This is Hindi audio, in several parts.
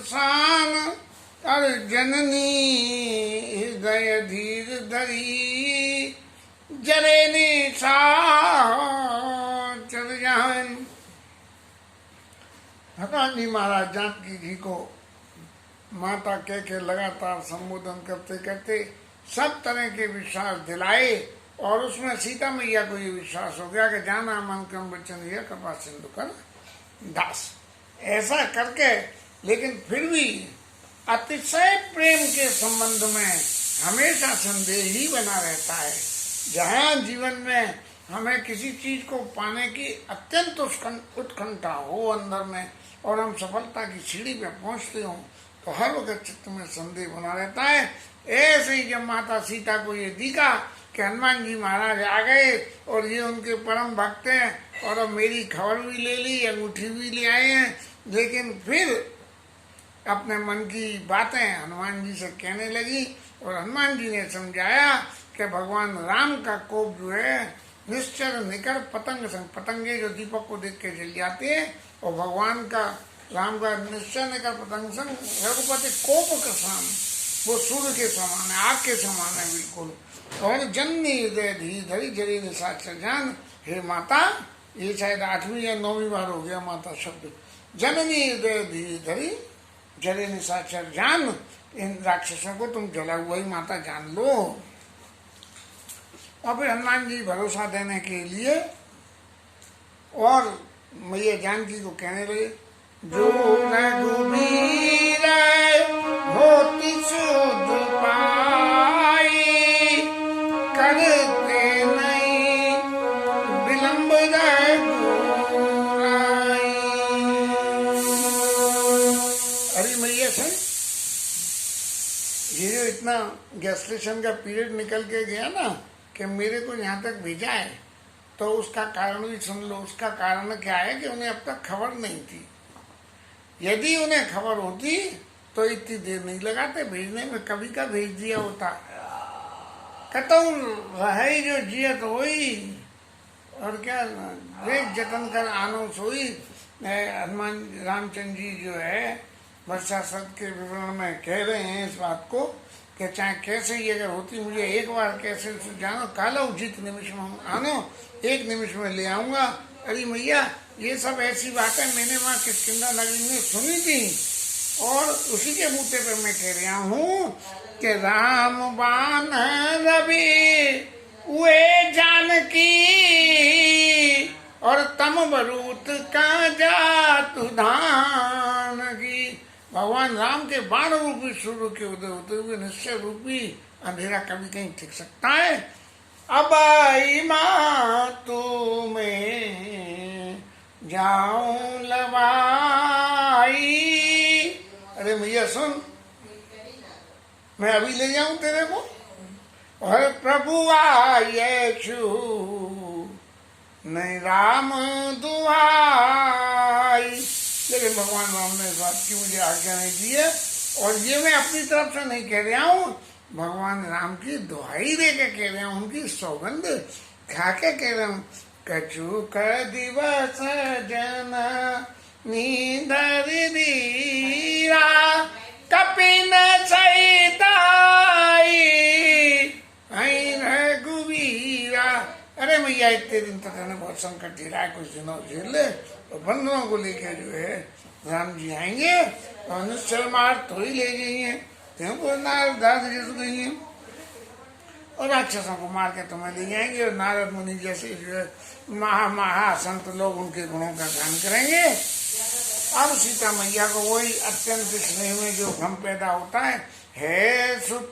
सान, अरे जननी हृदय धीर धरी, जरे निशाचर जान। भगवान जी महाराज जानकी जी को माता कह के लगातार संबोधन करते करते सब तरह के विश्वास दिलाए, और उसमें सीता मैया को ये विश्वास हो गया कि जाना मन क्रम वचन यह कृपा सिंधु कर दास। ऐसा करके लेकिन फिर भी अतिशय प्रेम के संबंध में हमेशा संदेह ही बना रहता है। जहाँ जीवन में हमें किसी चीज को पाने की अत्यंत उत्कंठा हो अंदर में, और हम सफलता की सीढ़ी पे पहुंचते हों, तो हर वक्त चित्त में संदेह बना रहता है। ऐसे ही जब माता सीता को ये दिखा कि हनुमान जी महाराज आ गए और ये उनके परम भक्त हैं, और अब मेरी खबर भी ले ली, अंगूठी भी ले आए हैं, लेकिन फिर अपने मन की बातें हनुमान जी से कहने लगी। और हनुमान जी ने समझाया कि भगवान राम का कोप जो है निश्चर निकर पतंग संग, पतंगे जो दीपक को देख के जल जाते हैं, और भगवान का राम का निश्चर निकर पतंग संग रघुपति कोप का समान, वो सूर्य के समान है, आग के समान है बिल्कुल। और जननी हृदय धी धरी जरी निशाचर जान। हे माता, ये शायद 8वीं या 9वीं बार हो गया माता शब्द। जननी हृदय धी धरी जरे निशाचर जान, इन राक्षसों को तुम जला हुआ ही माता जान लो। और फिर हनुमान जी भरोसा देने के लिए और मैया जानकी को कहने लगे, जो रघुबीर होती सुध पाई, करते नहीं विलंब रघुराई। अरे मैया से ये जो इतना गेस्टेशन का पीरियड निकल के गया ना कि मेरे को यहाँ तक भेजा है, तो उसका कारण भी सुन लो। उसका कारण क्या है कि उन्हें अब तक खबर नहीं थी। यदि उन्हें खबर होती तो इतनी देर नहीं लगाते भेजने में, कभी का भेज दिया होता। कतऊ रही जो जियत होई, और क्या देख जतन कर आनो सोई। हनुमान रामचंद्र जी जो है वर्षा शब्द के विवरण में कह रहे हैं इस बात को कि चाहे कैसे ही अगर होती, मुझे एक बार कैसे जानो, कालो जित निमिष में आनो, एक निमिष में ले आऊंगा। अरे मैया, ये सब ऐसी बातें मैंने वहाँ किष्किंधा नगरी में सुनी थी, और उसी के बूते पर मैं कह रहा हूँ कि राम बान रवि वे जानकी, और तम बरूत का जातु धान की। भगवान राम के बाण रूपी सूर्य के उदय होते हुए निश्चय रूपी अंधेरा कभी कहीं टिक सकता है। अब माँ तुम्हें जाऊं लवाई। अरे भैया सुन, मैं अभी ले जाऊं तेरे को। और प्रभु आये छू नहीं राम दुआई। लेकिन भगवान राम ने इस बात की मुझे आज्ञा नहीं दी है, और ये मैं अपनी तरफ से नहीं कह रहा हूँ, भगवान राम की दुहाई दे के कह रहा हूँ, उनकी सौगंध खा के कह रहा हूँ। कछु का दिवस जना नींदर दीरा, कपिन सहिताई रघुवीरा। अरे मैया, इतने दिन तक मैंने बहुत संकट झेला है, कुछ दिनों झेल ले, तो बंधुओं को लेकर जो है राम जी आएंगे और निश्चल मार तो ही ले जाइए, क्योंकि नारद घिस गई है, और राक्षसों को मार के तुम्हें ले जाएंगे, और नारद मुनि जैसे जो है महा संत लोग उनके गुणों का गान करेंगे। अब सीता मैया को वही अत्यंत स्नेह में जो भ्रम पैदा होता है सुत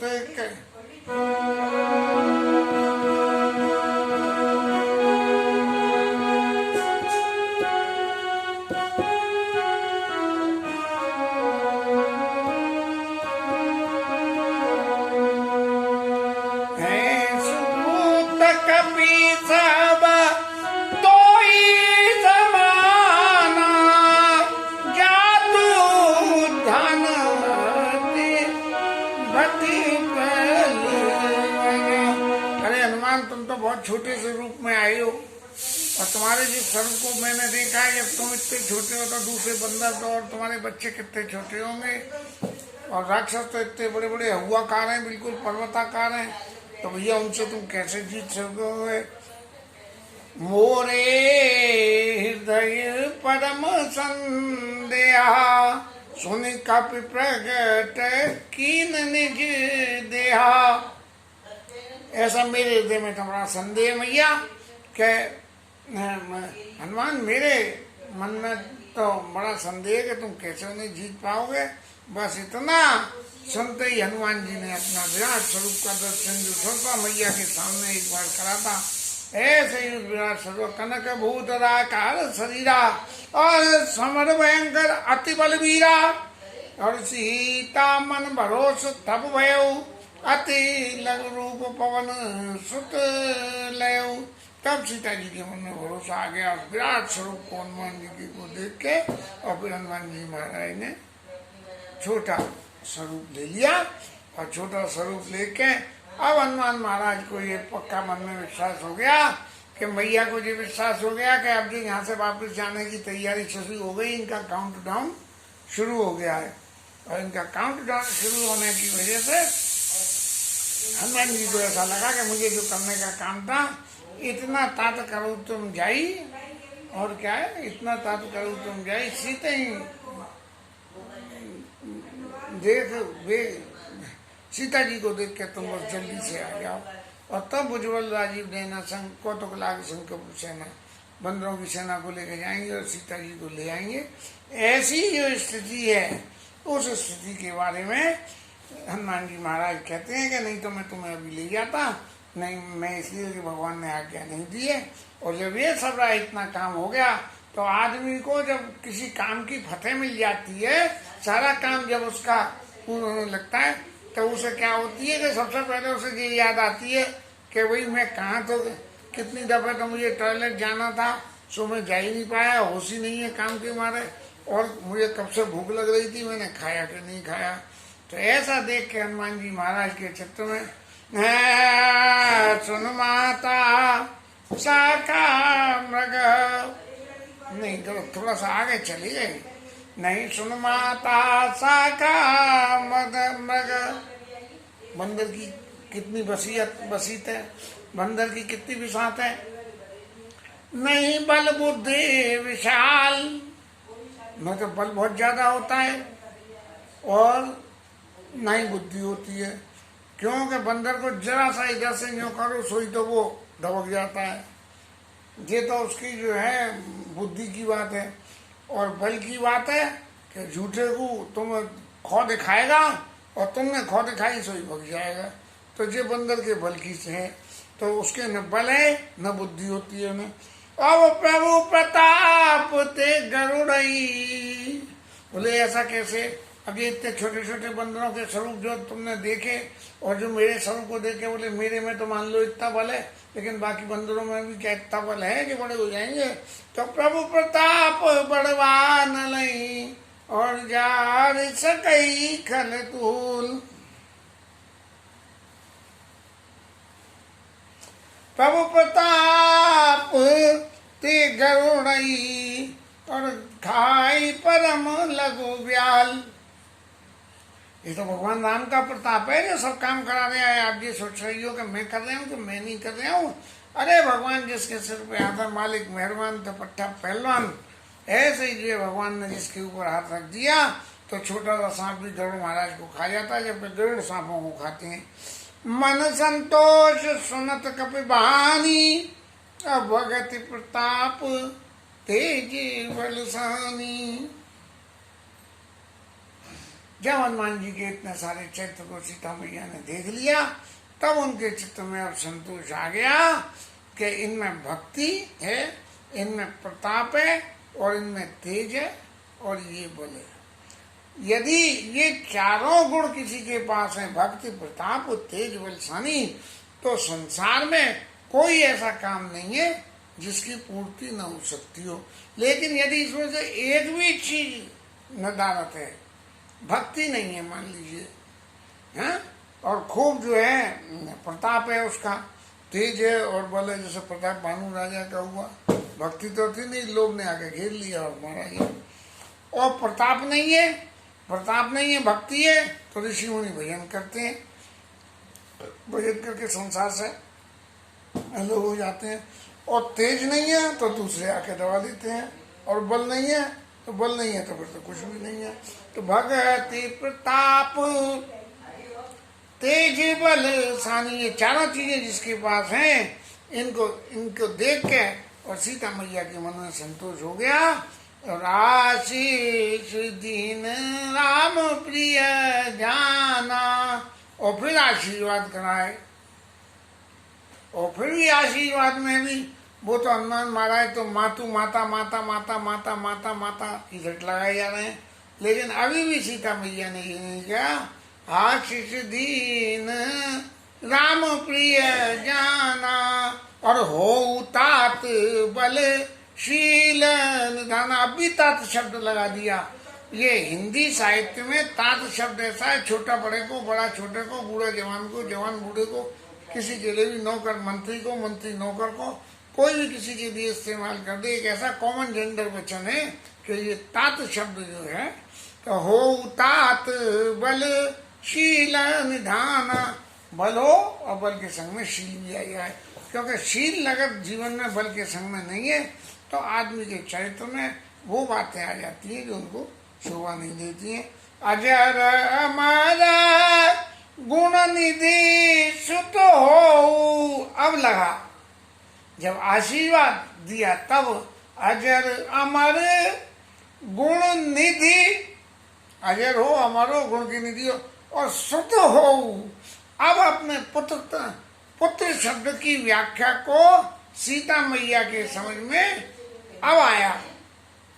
छोटे से रूप में आए हो, और तुम्हारे जिस स्वरूप को मैंने देखा है, जब तुम इतने छोटे हो तो दूसरे बंदर तो और तुम्हारे बच्चे कितने छोटे होंगे, और राक्षस तो इतने बड़े बड़े हुआकार हैं, बिल्कुल पर्वताकार हैं, तो भैया उनसे तुम कैसे जीत सकोगे। मोरे हृदय परम संदेहा, सुनि कपि प्रगट कीन निज देहा। ऐसा मेरे हृदय में तुम्हारा संदेह मैया कि हनुमान, मेरे मन में तो बड़ा संदेह कि तुम कैसे उन्हें जीत पाओगे। बस इतना सुनते ही हनुमान जी ने अपना विराट स्वरूप का दर्शन जो सरसा मैया के सामने एक बार करा था, ऐसे ही विराट स्वरूप कनक भूतराकार शरीरा और समर भयंकर अति बलवीरा, और सीता मन भरोस तब भयऊ अति लघु रूप पवन सुत लयऊ। तब सीता जी के मन में भरोसा आ गया और विराट स्वरूप को हनुमान जी की को देख के, और फिर हनुमान जी महाराज ने छोटा स्वरूप ले लिया, और छोटा स्वरूप लेके अब हनुमान महाराज को ये पक्का मन में विश्वास हो गया कि मैया को ये विश्वास हो गया कि अब जो यहाँ से वापस जाने की तैयारी शुरू हो गई, इनका काउंटडाउन शुरू हो गया है। और इनका काउंटडाउन शुरू होने की वजह से हनुमान जी को ऐसा लगा कि मुझे जो करने का काम था, इतना तात करो तुम जाई, और क्या है, इतना तात करो तुम जाई, सीते ही देख वे सीता जी को देख के तुम बस जल्दी से आ जाओ। और तब उज्ज्वल राजीव नैना संग कौतुक लाग संकल्प सेना बंदरों की सेना को लेकर जाएंगे और सीता जी को ले आएंगे। ऐसी जो स्थिति है, उस स्थिति के बारे में हनुमान जी महाराज कहते हैं कि नहीं तो मैं तुम्हें अभी ले जाता, नहीं मैं इसलिए कि भगवान ने आज्ञा नहीं दी है। और जब ये सब रहा, इतना काम हो गया, तो आदमी को जब किसी काम की फतेह मिल जाती है, सारा काम जब उसका पूर्ण होने लगता है, तो उसे क्या होती है कि सबसे पहले उसे ये याद आती है कि भाई मैं कहाँ, तो कितनी दफ़े तो मुझे टॉयलेट जाना था, सो मैं जा ही नहीं पाया, होश ही नहीं है काम के मारे, और मुझे कब से भूख लग रही थी, मैंने खाया कि नहीं खाया। तो ऐसा देख के हनुमान जी महाराज के चित्त में सुन माता साका मृग, नहीं तो थोड़ा सा आगे चली गई, नहीं सुन माता साका मृग। बंदर की कितनी बसीत है, बंदर की कितनी विसात है। नहीं बल बुद्धि विशाल, न तो बल बहुत ज्यादा होता है और नहीं बुद्धि होती है, क्योंकि बंदर को जरा सा इधर से यूँ करो सोई तो वो दबक जाता है। ये तो उसकी जो है बुद्धि की बात है। और बल की बात है कि झूठे को तुम खो दिखाएगा और तुमने खो दिखाई सोई भग जाएगा। तो ये बंदर के बल की से है, तो उसके न बल है न बुद्धि होती है न। अब प्रभु प्रताप ते गरुड़ई, बोले ऐसा कैसे, अब ये इतने छोटे छोटे बंदरों के स्वरूप जो तुमने देखे और जो मेरे स्वरूप को देखे, बोले मेरे में तो मान लो इतना बल है, लेकिन बाकी बंदरों में भी क्या इतना बल है कि बड़े हो जाएंगे। तो प्रभु प्रताप बड़वा न लई और जार सकई खल तूल। प्रभु प्रताप ते गरुड़ई और खाई परम लघु ब्याल। ये तो भगवान राम का प्रताप है जो सब काम करा रहे हैं। आप ये सोच रही हो कि मैं कर रहा हूँ तो मैं नहीं कर रहा हूँ। अरे भगवान जिसके सिर पे हाथ मालिक मेहरबान तो पट्टा पहलवान, ऐसे ही जो भगवान ने जिसके ऊपर हाथ रख दिया तो छोटा सा सांप भी गरुड़ महाराज को खा जाता है, जबकि गरुड़ सांपों को खाते हैं। मन संतोष सुनत कपि बहानी, भगति प्रताप तेज बलसानी। जब हनुमान जी के इतने सारे चरित्र को सीता मैया ने देख लिया, तब उनके चित्त में अब संतोष आ गया कि इनमें भक्ति है, इनमें प्रताप है और इनमें तेज है और ये बल है। यदि ये चारों गुण किसी के पास है, भक्ति प्रताप तेज बलसानी, तो संसार में कोई ऐसा काम नहीं है जिसकी पूर्ति न हो सकती हो। लेकिन यदि इसमें से एक भी चीज नदारत है, भक्ति नहीं है मान लीजिए, हैं, और खूब जो है प्रताप है उसका, तेज है और बल है, जैसे प्रताप भानु राजा का हुआ। भक्ति तो थी नहीं, लोग ने आके घेर लिया और मारा ये। और प्रताप नहीं है, प्रताप नहीं है, भक्ति है, तो ऋषि मुनि भजन करते हैं, भजन करके संसार से अलग हो जाते हैं। और तेज नहीं है तो दूसरे आके दबा देते हैं, और बल नहीं है तो बल नहीं है तो फिर तो कुछ भी नहीं है। तो भगति प्रताप तेज बल सानी, ये चारों चीजें जिसके पास हैं, इनको देख के और सीता मैया के मन में संतोष हो गया। और आशीष दीन राम प्रिय जाना, और फिर आशीर्वाद कराए। और फिर भी आशीर्वाद में भी वो तो हनुमान महाराज तो मातू माता माता माता माता माता माता की झट लगाए जा रहे हैं, लेकिन अभी भी सीता मैया ने ये नहीं किया, आशीष दीन राम प्रिय जाना, और हो तात बल शील निधान। अभी तात शब्द लगा दिया। ये हिंदी साहित्य में तात शब्द ऐसा है, छोटा बड़े को, बड़ा छोटे को, बूढ़ा जवान को, जवान बूढ़े को, किसी के लिए भी, नौकर मंत्री को, मंत्री नौकर को, कोई भी किसी के लिए इस्तेमाल कर दे। एक ऐसा कॉमन जेंडर वचन है कि ये तात शब्द जो है, तो हो तात बल शील निधान, बल हो और बल के संग में शील भी आ जाए, क्योंकि शील अगर जीवन में बल के संग में नहीं है तो आदमी के चरित्र में वो बातें आ जाती है जो उनको शोभा नहीं देती है। अजर अमर गुण निधि सुत हो, अब लगा, जब आशीर्वाद दिया तब अजर अमर गुण निधि, अजर हो, अमर हो, गुण की निधि हो, और सुत हो। अब अपने पुत्र शब्द की व्याख्या को सीता मैया के समझ में अब आया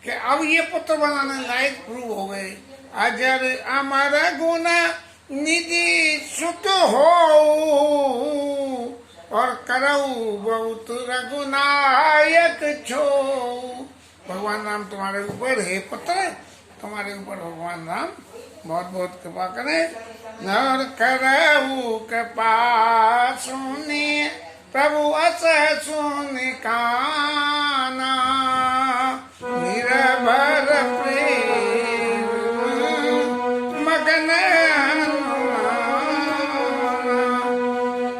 कि अब ये पुत्र बनाने लायक प्रूव हो गए। अजर अमर गुण निधि सुत हो, और करऊ बहुत रघुनायक छो। भगवान राम तुम्हारे ऊपर, हे पुत्र, तुम्हारे ऊपर भगवान राम बहुत बहुत कृपा करें। नर करऊ कृपा सुने प्रभु अस सुन काना, निर्भर प्रेम मगन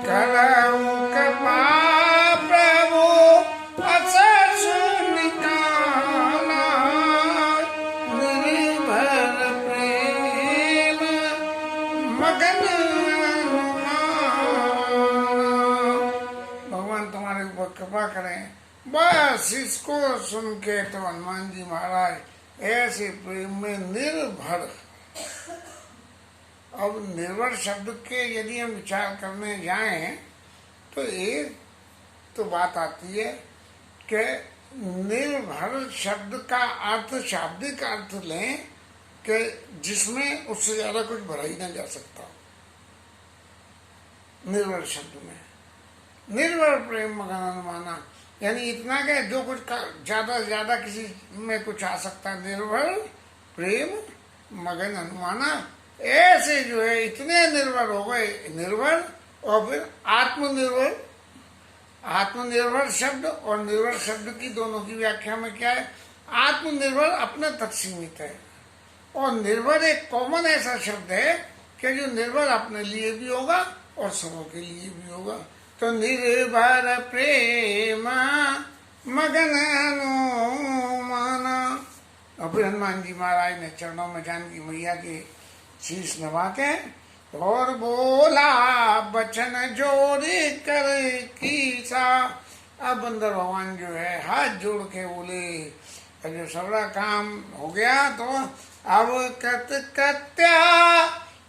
करऊ कृपा प्रभु अस सुन काना, निर्भर प्रेम मगन। भगवान तुम्हारे ऊपर कृपा करें। बस इसको सुन के तो हनुमान जी महाराज ऐसे प्रेम में निर्भर। अब निर्भर शब्द के यदि हम विचार करने जाएं तो एक तो बात आती है कि निर्भर शब्द का अर्थ, शाब्दिक अर्थ लें कि जिसमें उससे ज्यादा कुछ भरा ही ना जा सकता। निर्भर शब्द में निर्भर प्रेम मगन अनुमाना, यानी इतना कि जो कुछ ज्यादा से ज्यादा किसी में कुछ आ सकता है। निर्भर प्रेम मगन अनुमाना, ऐसे जो है इतने निर्भर हो गए, निर्भर और फिर आत्मनिर्भर। आत्मनिर्भर शब्द और निर्भर शब्द की दोनों की व्याख्या में क्या है? आत्मनिर्भर अपने तक सीमित है, और निर्भर एक कॉमन ऐसा शब्द है कि जो निर्भर अपने लिए भी होगा और सबों के लिए भी होगा। तो निर्भर प्रेम मगन अनुमाना। और फिर हनुमान जी महाराज ने चरणों में जानकी मैया के शीश नवा के और बोला बचन जोड़े कर कीसा। अब बंदर भगवान जो है हाथ जोड़ के बोले, जो सबरा काम हो गया तो अब कत कत्या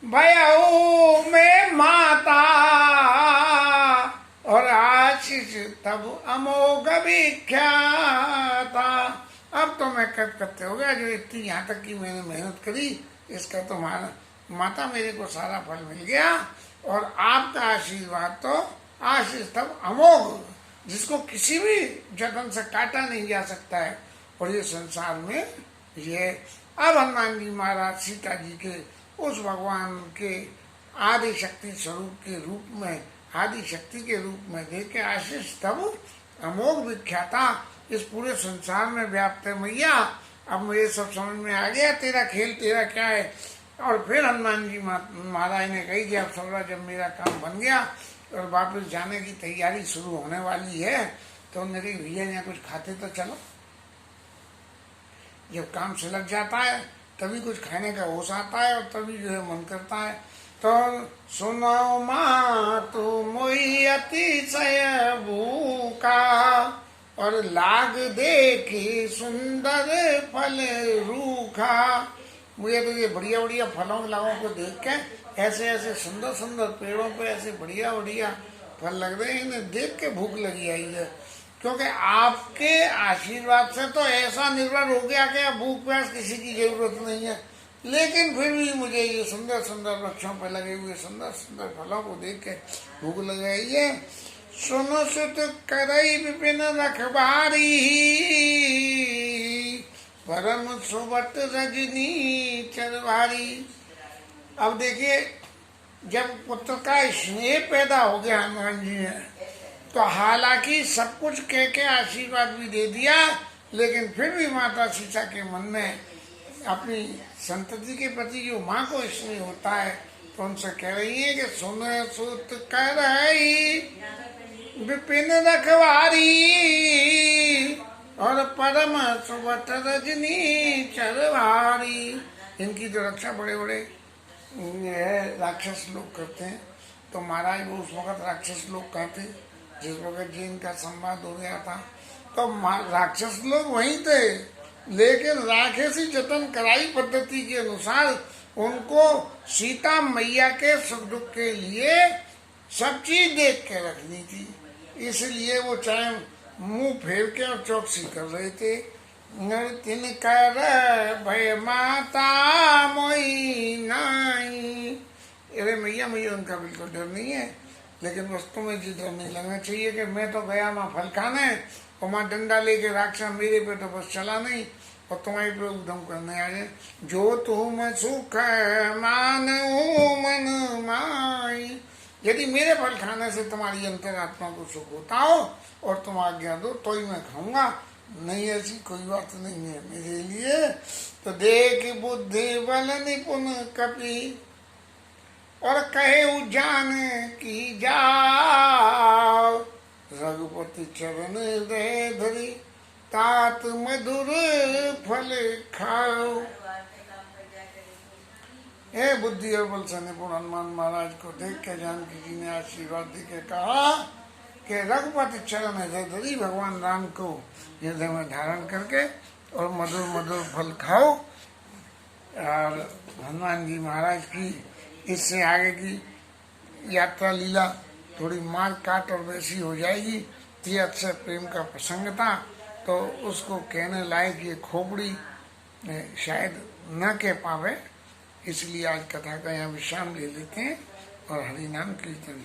भयऊ में माता, और आशीष तब अमोघ विख्याता। अब तो मैं कत्ते हो गया, जो इतनी यहाँ तक की मैंने मेहनत करी इसका तो माता मेरे को सारा फल मिल गया, और आपका आशीर्वाद तो आशीष तब अमोघ, जिसको किसी भी जतन से काटा नहीं जा सकता है। और ये संसार में ये अब हनुमान जी महाराज सीता जी के उस भगवान के आदि शक्ति स्वरूप के रूप में आदि शक्ति के रूप में देख के आशीष तब अमोघ विख्याता इस पूरे संसार में व्याप्त है। मैया अब मुझे सब समझ में आ गया, तेरा खेल तेरा क्या है। और फिर हनुमान जी महाराज ने कही कि अब सबरा जब मेरा काम बन गया और वापस जाने की तैयारी शुरू होने वाली है, तो उन्होंने कही भैया यहाँ कुछ खाते तो चलो। जब काम से लग जाता है तभी कुछ खाने का होश आता है और तभी जो है मन करता है। तो सुनो माँ तू मोई अतिशय भूखा, और लाग देखी सुंदर फल रूखा। मुझे तो ये बढ़िया बढ़िया फलों के लागों को देख के ऐसे ऐसे सुंदर सुंदर पेड़ों पे ऐसे बढ़िया बढ़िया फल लग रहे हैं, इन्हें देख के भूख लगी आई है। क्योंकि आपके आशीर्वाद से तो ऐसा निर्भर हो गया कि अब भूख प्यास किसी की जरूरत नहीं है, लेकिन फिर भी मुझे ये सुंदर सुंदर वृक्षों पर लगे हुए सुंदर सुंदर फलों को देख के भूख लग गई है। सुनो सुत करई विपिन रखबारी, परम सुबत रजनी चरवारी। अब देखिए, जब पुत्र का स्नेह पैदा हो गया हनुमान जी ने, तो हालांकि सब कुछ कह के आशीर्वाद भी दे दिया, लेकिन फिर भी माता सीता के मन में अपनी संतति के प्रति जो माँ को स्नेह होता है, तो उनसे कह रही है कि सुन सुत करई विपिन रखवारी, और परम सुबत रजनी चरवारी। इनकी तो रक्षा बड़े बड़े राक्षस लोग करते हैं। तो महाराज वो उस वक्त राक्षस लोग कहते, जिस वक्त जी इनका संवाद हो गया था, तो राक्षस लोग वहीं थे, लेकिन राक्षसी जतन कराई पद्धति के अनुसार उनको सीता मैया के सुख दुख के लिए सब चीज देख के रखनी थी। इसलिए वो चाहे मुंह फेर के और चौकसी कर रहे थे। तिन कर भय माता मोई नाई। अरे मैया मैया उनका बिल्कुल डर नहीं है, लेकिन वस्तु में जी डर नहीं लगना चाहिए कि मैं तो गया वहाँ फल खाने और वहाँ डंडा लेके राक्षस मेरे पे तो बस चला नहीं और तुम्हारे पे उद्यम करने आ जाए। जो तुम सुख मानऊ मन माई, यदि मेरे फल खाने से तुम्हारी अंतरात्मा को सुख होता हो और तुम आज्ञा दो तो ही मैं खाऊंगा, नहीं ऐसी कोई बात नहीं है मेरे लिए। तो देख बुद्धि बल निपुण कपि, और कहे उजान की जाओ, रघुपति चरण दे धरी तात मधुर फल खाओ। हे बुद्धि और बल से निपुण हनुमान महाराज को देख के जानकी जी ने आशीर्वाद दे के कहा कि रघुपति चरण हृदय धरी, भगवान राम को हृदय में धारण करके और मधुर मधुर फल खाओ। और हनुमान जी महाराज की इससे आगे की यात्रा लीला थोड़ी मार काट और वैसी हो जाएगी। ये अक्षर प्रेम का प्रसंग था, तो उसको कहने लायक ये खोपड़ी शायद न कह पावे, इसलिए आज कथा का यहाँ विश्राम ले लेते हैं और हरि नाम कीर्तन।